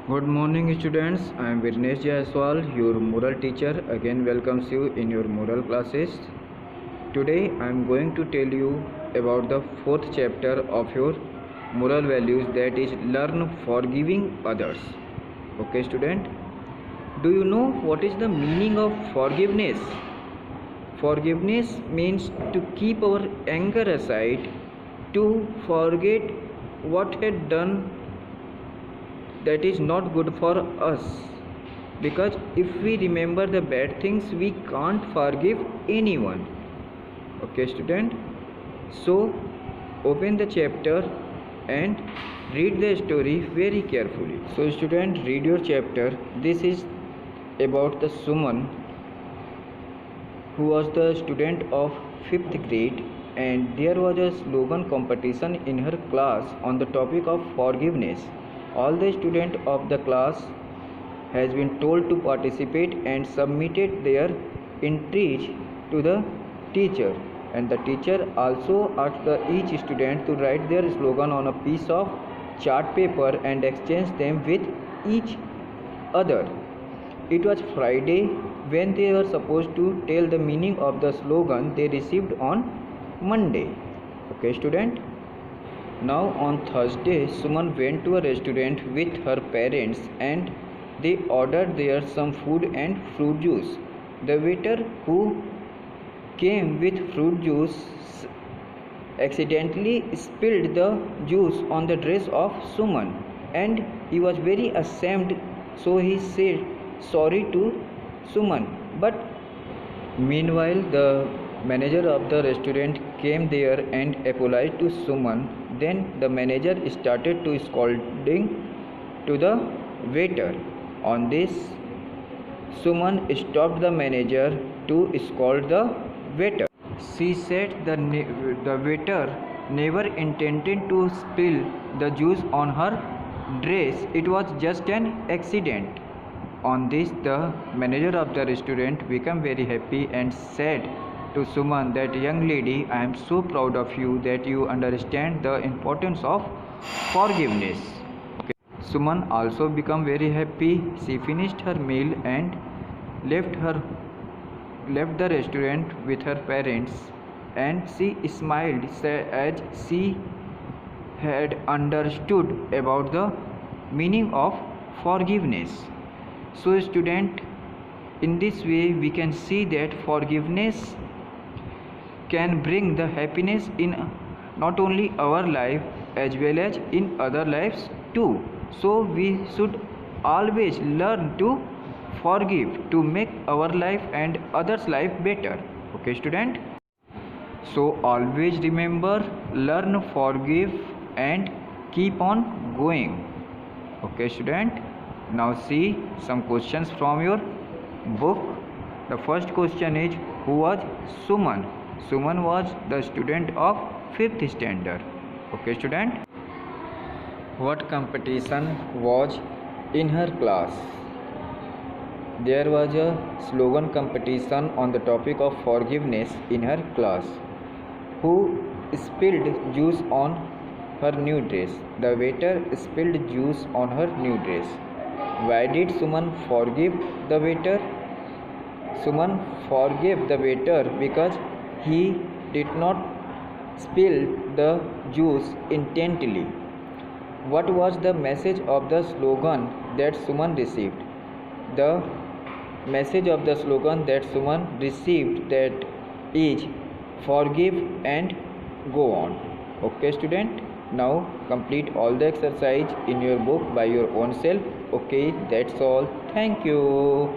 Good morning students, I am Virnesh Jaiswal, your moral teacher again welcomes you in your moral classes. Today I am going to tell you about the fourth chapter of your moral values, that is learn forgiving others. Okay student, do you know what is the meaning of forgiveness? Forgiveness means to keep our anger aside, to forget what had done that is not good for us, because if we remember the bad things we can't forgive anyone. Okay student, so open the chapter and read the story very carefully. So student, read your chapter. This is about the Suman, who was the student of 5th grade, and there was a slogan competition in her class on the topic of forgiveness. All the students of the class has been told to participate and submitted their entries to the teacher, and the teacher also asked each student to write their slogan on a piece of chart paper and exchange them with each other. It was Friday when they were supposed to tell the meaning of the slogan they received on Monday. Okay student, now on Thursday Suman went to a restaurant with her parents and they ordered there some food and fruit juice. The waiter who came with fruit juice accidentally spilled the juice on the dress of Suman, and he was very ashamed, so he said sorry to Suman. But meanwhile the manager of the restaurant came there and apologized to Suman. Then the manager started to scolding to the waiter. On this, Suman stopped the manager to scold the waiter. She said the waiter never intended to spill the juice on her dress. It was just an accident. On this, the manager of the restaurant became very happy and said to Suman that, young lady, I am so proud of you that you understand the importance of forgiveness. Okay. Suman also became very happy. She finished her meal and left the restaurant with her parents, and she smiled as she had understood about the meaning of forgiveness. So student, in this way we can see that forgiveness can bring the happiness in not only our life as well as in other lives too. So we should always learn to forgive to make our life and others' life better. Okay student, so always remember, learn, forgive and keep on going. Okay student, now see some questions from your book. The first question is, who was Suman? Suman was the student of 5th standard. Okay student, what competition was in her class? There was a slogan competition on the topic of forgiveness in her class. Who spilled juice on her new dress? The waiter spilled juice on her new dress. Why did Suman forgive the waiter? Suman forgave the waiter because he did not spill the juice intentionally. What was the message of the slogan that Suman received? The message of the slogan that Suman received that is, forgive and go on. Okay student, now complete all the exercise in your book by your own self. Okay, that's all. Thank you.